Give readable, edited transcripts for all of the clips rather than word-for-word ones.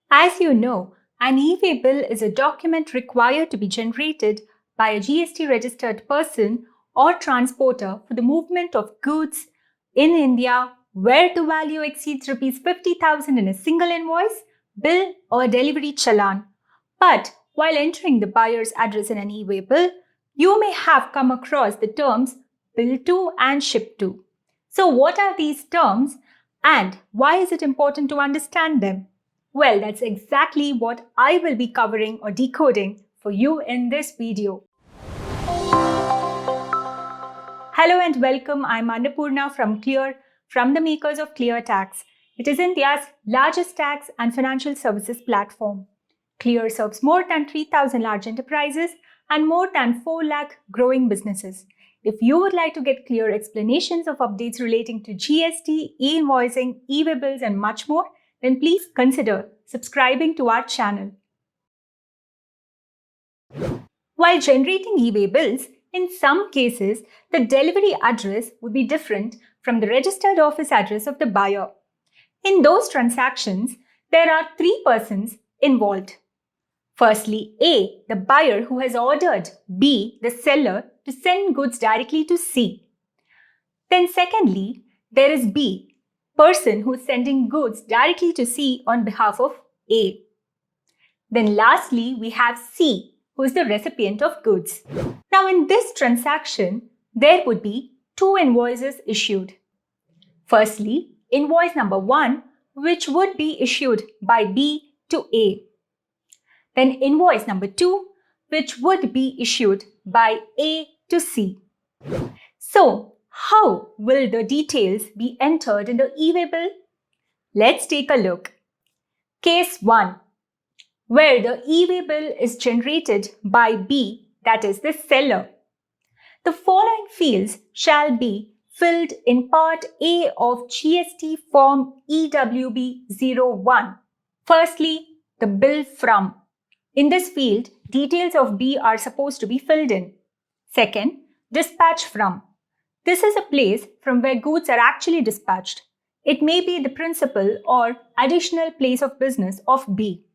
As you know, an e-way bill is a document required to be generated by a GST-registered person or transporter for the movement of goods in India where the value exceeds Rs 50,000 in a single invoice, bill or delivery challan. But while entering the buyer's address in an e-way bill, you may have come across the terms bill to and ship to. So what are these terms and why is it important to understand them? Well, that's exactly what I will be covering or decoding for you in this video. Hello and welcome. I'm Annapurna from the makers of Clear Tax. It is India's largest tax and financial services platform. Clear serves more than 3,000 large enterprises and more than 4 lakh growing businesses. If you would like to get clear explanations of updates relating to GST, e-invoicing, e-way bills and much more, then please consider subscribing to our channel. While generating e-way bills, in some cases, the delivery address would be different from the registered office address of the buyer. In those transactions, there are 3 persons involved. Firstly, A, the buyer who has ordered B, the seller, to send goods directly to C. Then secondly, there is B, person who is sending goods directly to C on behalf of A. Then lastly, we have C, who is the recipient of goods. Now in this transaction, there would be 2 invoices issued. Firstly, invoice number 1, which would be issued by B to A. Then invoice number 2, which would be issued by A to C. So, how will the details be entered in the e-way bill? Let's take a look. Case 1, where the e-way bill is generated by B, that is the seller. The following fields shall be filled in Part A of GST Form EWB01. Firstly, the bill from. In this field, details of B are supposed to be filled in. Second, dispatch from. This is a place from where goods are actually dispatched. It may be the principal or additional place of business of B.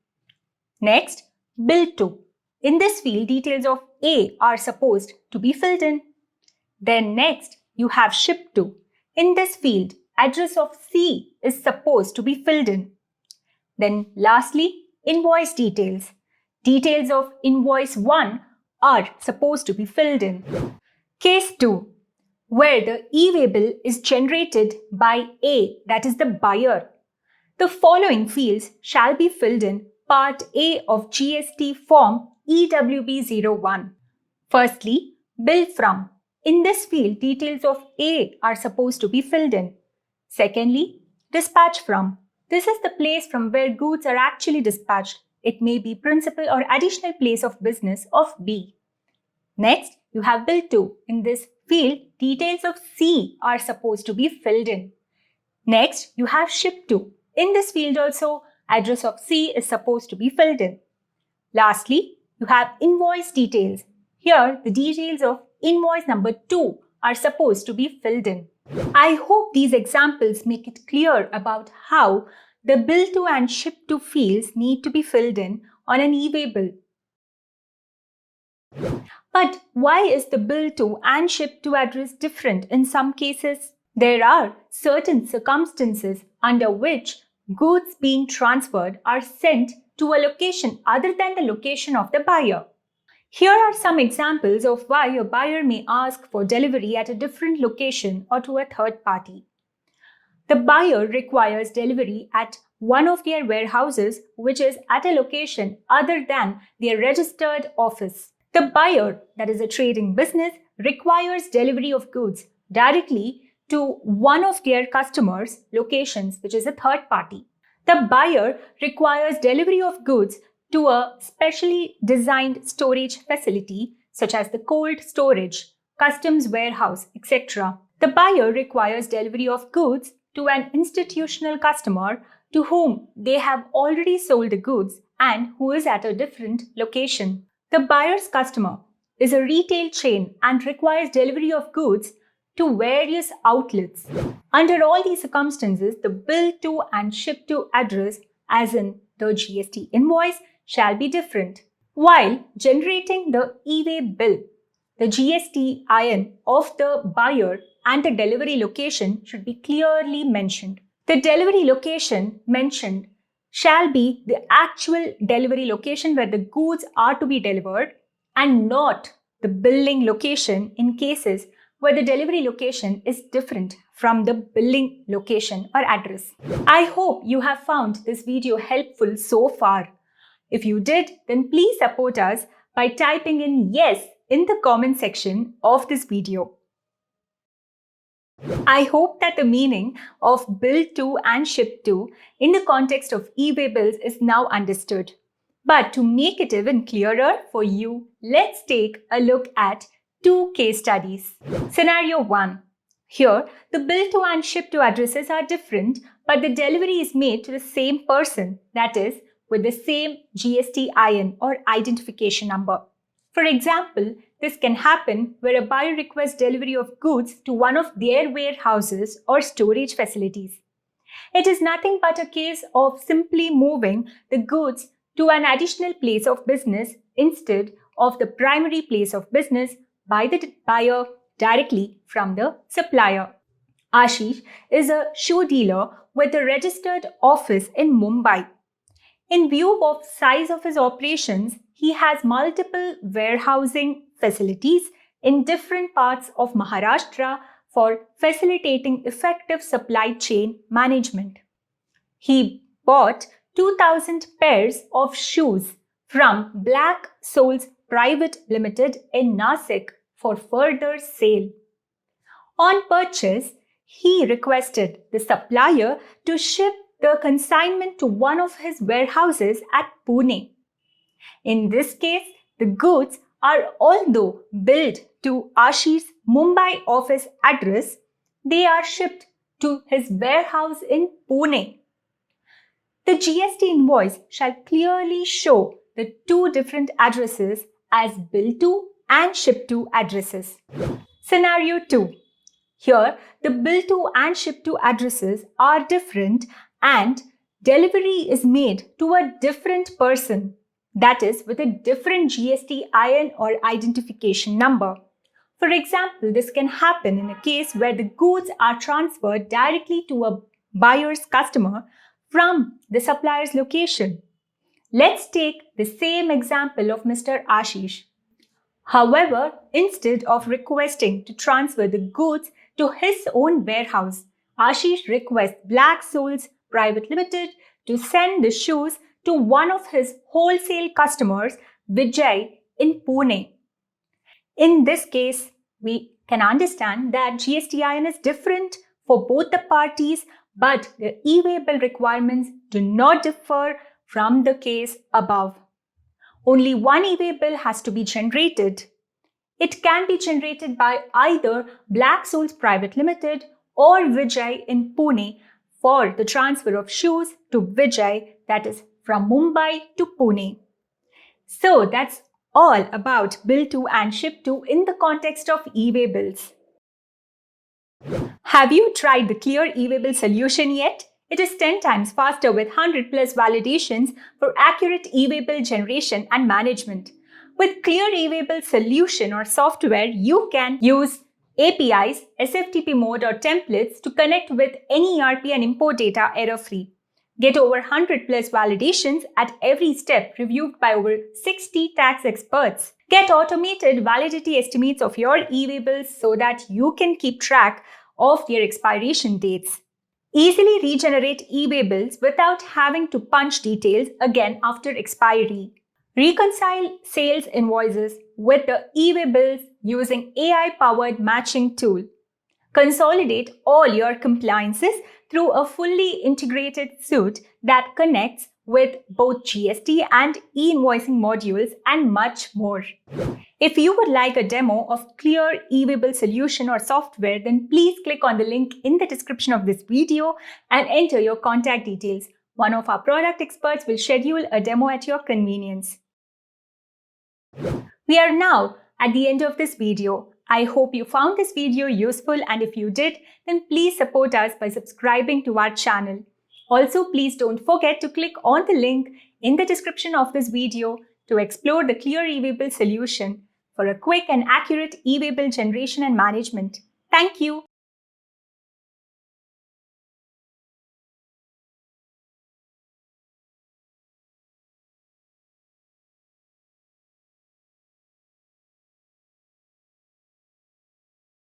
Next, bill to. In this field, details of A are supposed to be filled in. Then next, you have ship to. In this field, address of C is supposed to be filled in. Then lastly, invoice details. Details of invoice 1 are supposed to be filled in. Case 2, where the e-way bill is generated by A, that is the buyer. The following fields shall be filled in Part A of GST Form EWB01. Firstly, bill from. In this field, details of A are supposed to be filled in. Secondly, dispatch from. This is the place from where goods are actually dispatched. It may be principal or additional place of business of B. Next, you have bill to. In this field, details of C are supposed to be filled in. Next, you have ship to. In this field also, address of C is supposed to be filled in. Lastly, you have invoice details. Here, the details of invoice number 2 are supposed to be filled in. I hope these examples make it clear about how the bill to and ship to fields need to be filled in on an e-way bill. But why is the bill to and ship to address different in some cases? There are certain circumstances under which goods being transferred are sent to a location other than the location of the buyer. Here are some examples of why a buyer may ask for delivery at a different location or to a third party. The buyer requires delivery at one of their warehouses, which is at a location other than their registered office. The buyer, that is a trading business, requires delivery of goods directly to one of their customers' locations, which is a third party. The buyer requires delivery of goods to a specially designed storage facility, such as the cold storage, customs warehouse, etc. The buyer requires delivery of goods to an institutional customer to whom they have already sold the goods and who is at a different location. The buyer's customer is a retail chain and requires delivery of goods to various outlets. Under all these circumstances, the bill to and ship to address, as in the GST invoice shall be different. While generating the e-way bill, the GST-IN of the buyer and the delivery location should be clearly mentioned. The delivery location mentioned shall be the actual delivery location where the goods are to be delivered and not the billing location in cases where the delivery location is different from the billing location or address. I hope you have found this video helpful so far. If you did, then please support us by typing in yes in the comment section of this video. I hope that the meaning of bill to and ship to in the context of e-way bills is now understood. But to make it even clearer for you, let's take a look at two case studies. Scenario 1. Here, the bill to and ship to addresses are different, but the delivery is made to the same person, that is, with the same GST-IN or identification number. For example, this can happen where a buyer requests delivery of goods to one of their warehouses or storage facilities. It is nothing but a case of simply moving the goods to an additional place of business instead of the primary place of business by the buyer directly from the supplier. Ashish is a shoe dealer with a registered office in Mumbai. In view of size of his operations, he has multiple warehousing facilities in different parts of Maharashtra for facilitating effective supply chain management. He bought 2,000 pairs of shoes from Black Soles Private Limited in Nasik for further sale. On purchase, he requested the supplier to ship the consignment to one of his warehouses at Pune. In this case, the goods are although billed to Ashish's Mumbai office address, they are shipped to his warehouse in Pune. The GST invoice shall clearly show the two different addresses as bill to and ship to addresses. Scenario 2. Here, the bill to and ship to addresses are different and delivery is made to a different person, that is, with a different GST-IN or identification number. For example, this can happen in a case where the goods are transferred directly to a buyer's customer from the supplier's location. Let's take the same example of Mr. Ashish. However, instead of requesting to transfer the goods to his own warehouse, Ashish requests Black Soles Private Limited to send the shoes to one of his wholesale customers, Vijay, in Pune. In this case, we can understand that GST-IN is different for both the parties, but the e-way bill requirements do not differ from the case above. Only one e-way bill has to be generated. It can be generated by either Black Soles Private Limited or Vijay in Pune for the transfer of shoes to Vijay, that is from Mumbai to Pune. So that's all about bill to and ship to in the context of e-way bills. Have you tried the Clear e-way bill solution yet? It is 10 times faster with 100 plus validations for accurate e-way bill generation and management. With Clear e-way bill solution or software, you can use APIs, SFTP mode or templates to connect with any ERP and import data error-free. Get over 100 plus validations at every step reviewed by over 60 tax experts. Get automated validity estimates of your e-way bills so that you can keep track of their expiration dates. Easily regenerate e-way bills without having to punch details again after expiry. Reconcile sales invoices with the e-way bills using AI-powered matching tool. Consolidate all your compliances through a fully integrated suite that connects with both GST and e-invoicing modules and much more. If you would like a demo of Clear e-way bill solution or software, then please click on the link in the description of this video and enter your contact details. One of our product experts will schedule a demo at your convenience. We are now at the end of this video. I hope you found this video useful, and if you did, then please support us by subscribing to our channel. Also, please don't forget to click on the link in the description of this video to explore the clear e-way bill solution for a quick and accurate e-way bill generation and management. Thank you.